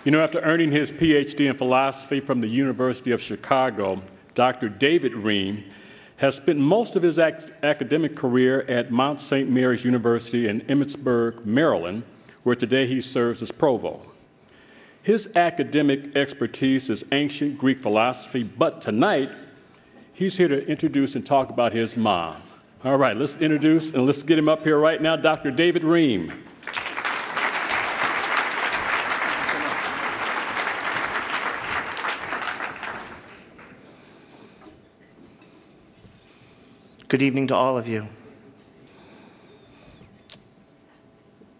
You know, after earning his PhD in philosophy from the University of Chicago, Dr. David Rehm has spent most of his academic career at Mount St. Mary's University in Emmitsburg, Maryland, where today he serves as provost. His academic expertise is ancient Greek philosophy, but tonight he's here to introduce and talk about his mom. All right, let's introduce and let's get him up here right now, Dr. David Rehm. Good evening to all of you.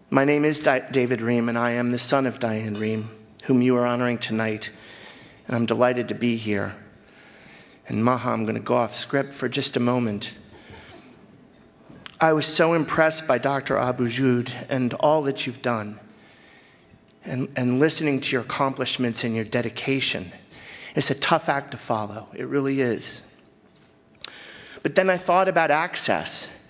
My name is David Rehm, and I am the son of Diane Rehm, whom you are honoring tonight, and I'm delighted to be here. And Maha, I'm going to go off script for just a moment. I was so impressed by Dr. Abu-Jud and all that you've done, and listening to your accomplishments and your dedication. It's a tough act to follow. It really is. But then I thought about access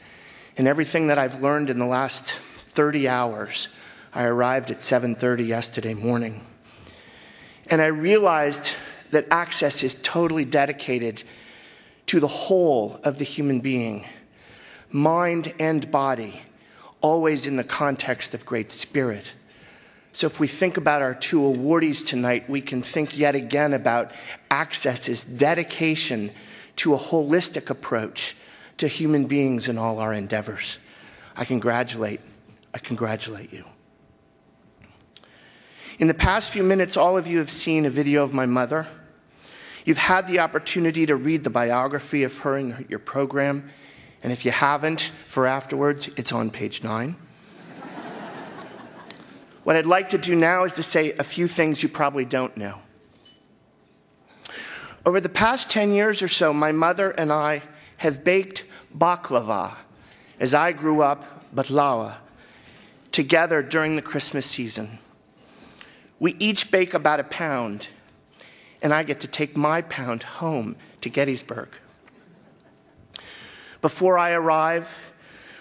and everything that I've learned in the last 30 hours. I arrived at 7:30 yesterday morning. And I realized that access is totally dedicated to the whole of the human being, mind and body, always in the context of great spirit. So if we think about our two awardees tonight, we can think yet again about access's dedication to a holistic approach to human beings in all our endeavors. I congratulate you. In the past few minutes, all of you have seen a video of my mother. You've had the opportunity to read the biography of her in your program, and if you haven't, for afterwards, it's on page 9. What I'd like to do now is to say a few things you probably don't know. Over the past 10 years or so, my mother and I have baked baklava, as I grew up, baklawa, together during the Christmas season. We each bake about 1 pound, and I get to take my pound home to Gettysburg. Before I arrive,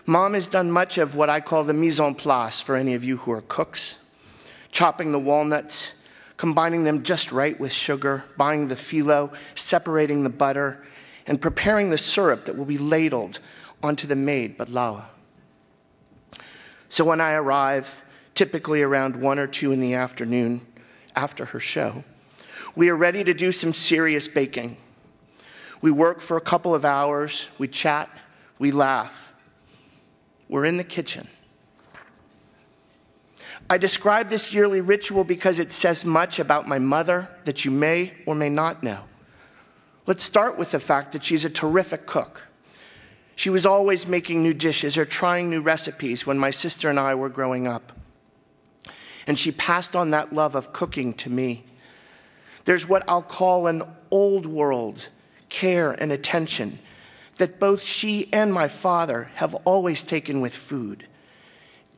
Mom has done much of what I call the mise en place for any of you who are cooks, chopping the walnuts, combining them just right with sugar, buying the phyllo, separating the butter, and preparing the syrup that will be ladled onto the made baklava. So when I arrive, typically around 1 or 2 in the afternoon after her show, we are ready to do some serious baking. We work for a couple of hours, we chat, we laugh. We're in the kitchen. I describe this yearly ritual because it says much about my mother that you may or may not know. Let's start with the fact that she's a terrific cook. She was always making new dishes or trying new recipes when my sister and I were growing up. And she passed on that love of cooking to me. There's what I'll call an old world care and attention that both she and my father have always taken with food.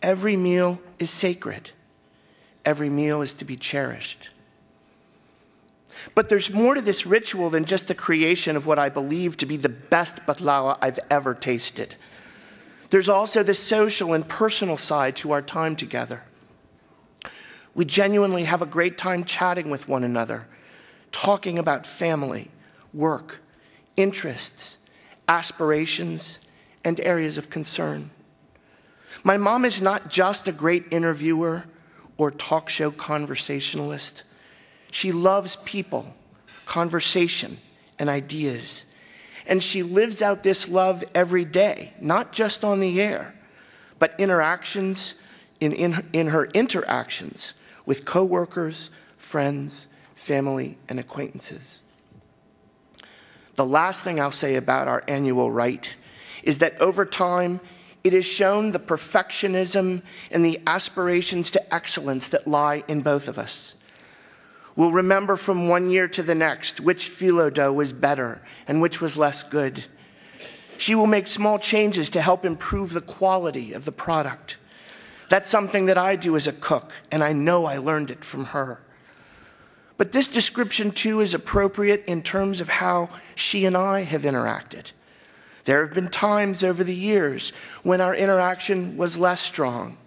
Every meal is sacred. Every meal is to be cherished. But there's more to this ritual than just the creation of what I believe to be the best baklava I've ever tasted. There's also the social and personal side to our time together. We genuinely have a great time chatting with one another, talking about family, work, interests, aspirations, and areas of concern. My mom is not just a great interviewer or talk show conversationalist. She loves people, conversation, and ideas. And she lives out this love every day, not just on the air, but in her interactions with coworkers, friends, family, and acquaintances. The last thing I'll say about our annual rite is that over time, it has shown the perfectionism and the aspirations to excellence that lie in both of us. We'll remember from one year to the next which phyllo dough was better and which was less good. She will make small changes to help improve the quality of the product. That's something that I do as a cook, and I know I learned it from her. But this description, too, is appropriate in terms of how she and I have interacted. There have been times over the years when our interaction was less strong,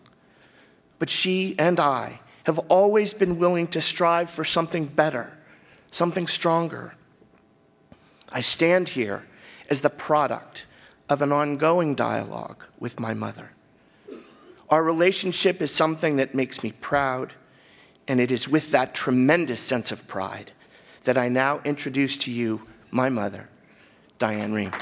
but she and I have always been willing to strive for something better, something stronger. I stand here as the product of an ongoing dialogue with my mother. Our relationship is something that makes me proud, and it is with that tremendous sense of pride that I now introduce to you my mother, Diane Rehm.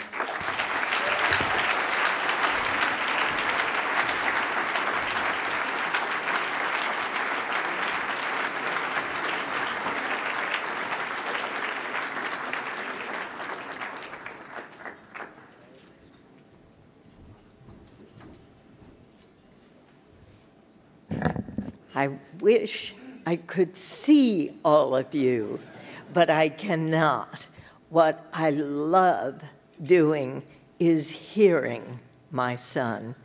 I wish I could see all of you, but I cannot. What I love doing is hearing my son.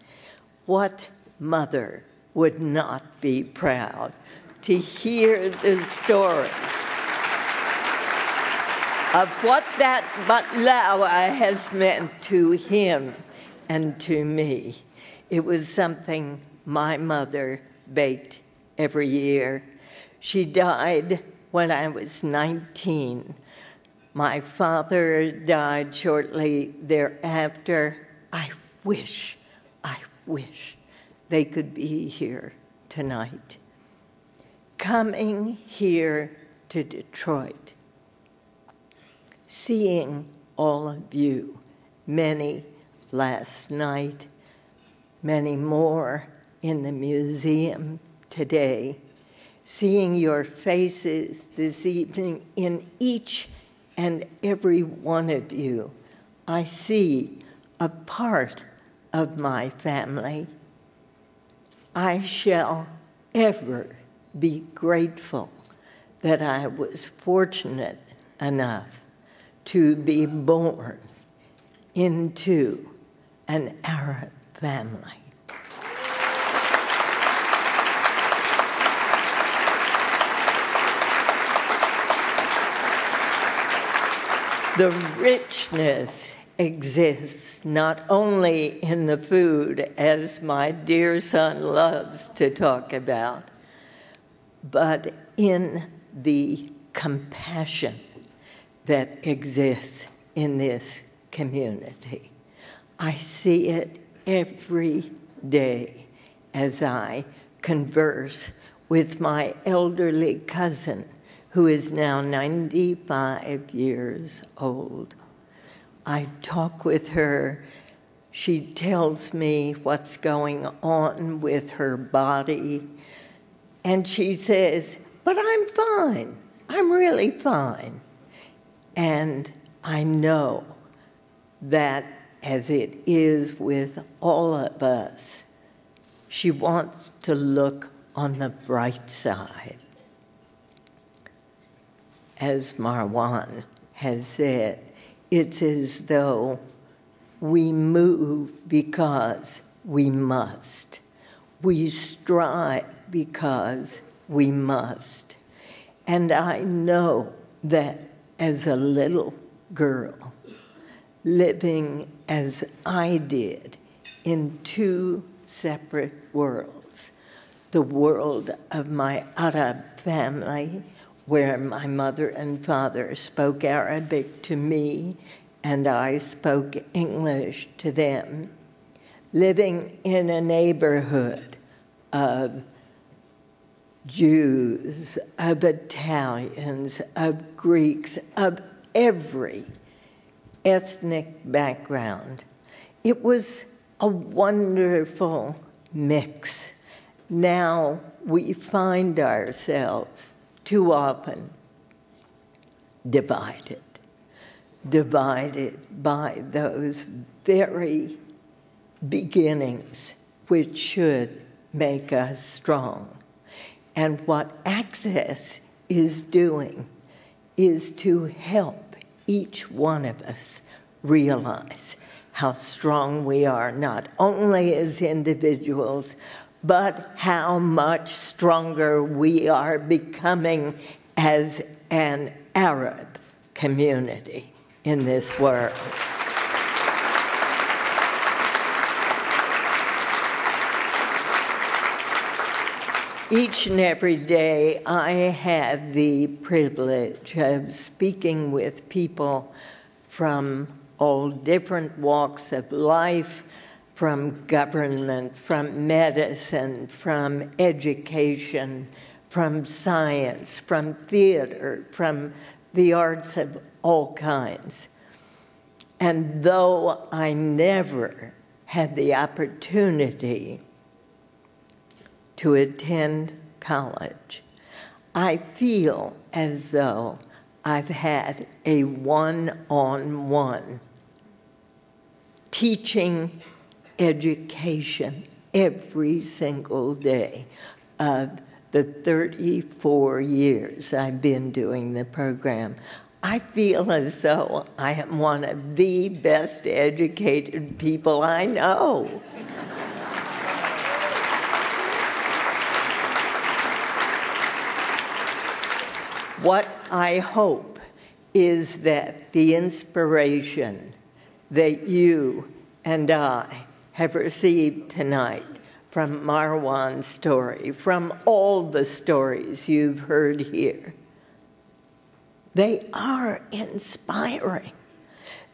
What mother would not be proud to hear the story of what that baklawa has meant to him and to me? It was something my mother baked every year. She died when I was 19. My father died shortly thereafter. I wish they could be here tonight. Coming here to Detroit, seeing all of you, many last night, many more in the museum today, seeing your faces this evening in each and every one of you, I see a part of my family. I shall ever be grateful that I was fortunate enough to be born into an Arab family. The richness exists not only in the food, as my dear son loves to talk about, but in the compassion that exists in this community. I see it every day as I converse with my elderly cousin, who is now 95 years old. I talk with her. She tells me what's going on with her body. And she says, but I'm fine. I'm really fine. And I know that, as it is with all of us, she wants to look on the bright side. As Marwan has said, it's as though we move because we must. We strive because we must. And I know that as a little girl, living as I did in two separate worlds, the world of my Arab family, where my mother and father spoke Arabic to me and I spoke English to them, living in a neighborhood of Jews, of Italians, of Greeks, of every ethnic background. It was a wonderful mix. Now we find ourselves too often divided by those very beginnings which should make us strong. And what Access is doing is to help each one of us realize how strong we are, not only as individuals, but how much stronger we are becoming as an Arab community in this world. Each and every day, I have the privilege of speaking with people from all different walks of life, from government, from medicine, from education, from science, from theater, from the arts of all kinds. And though I never had the opportunity to attend college, I feel as though I've had a one-on-one teaching education every single day of the 34 years I've been doing the program. I feel as though I am one of the best educated people I know. What I hope is that the inspiration that you and I have received tonight from Marwan's story, from all the stories you've heard here, they are inspiring.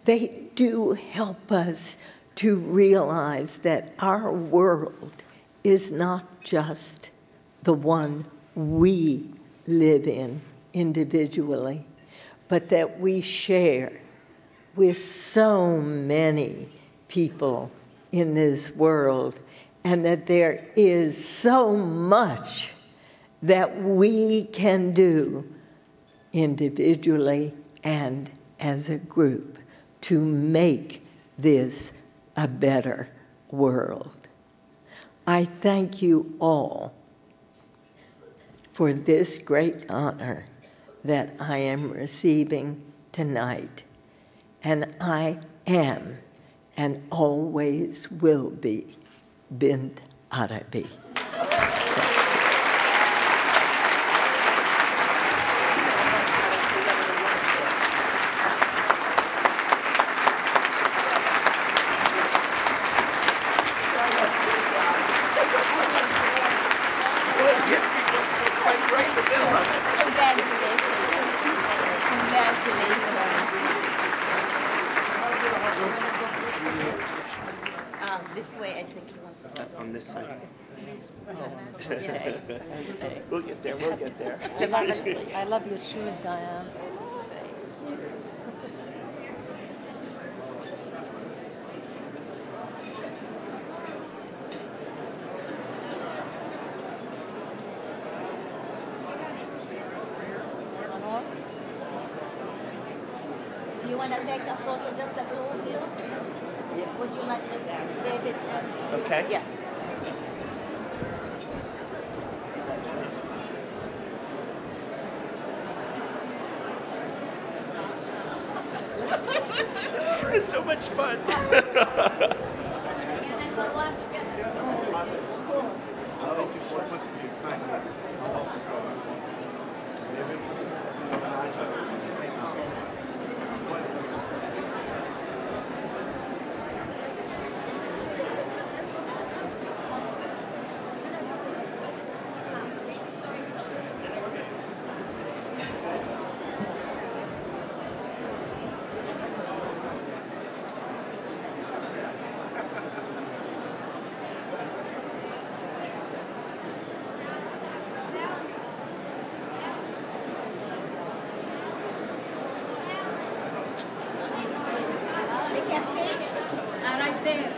They do help us to realize that our world is not just the one we live in individually, but that we share with so many people in this world, and that there is so much that we can do individually and as a group to make this a better world. I thank you all for this great honor that I am receiving tonight, and I am and always will be Bint Arabi. This way, I think he wants to start. On this side. Yeah. We'll get there, we'll get there. I love your shoes, Diane. You want to take a photo, just the two of you? Would you like just David and... Okay. Yeah. It's so much fun. Right there.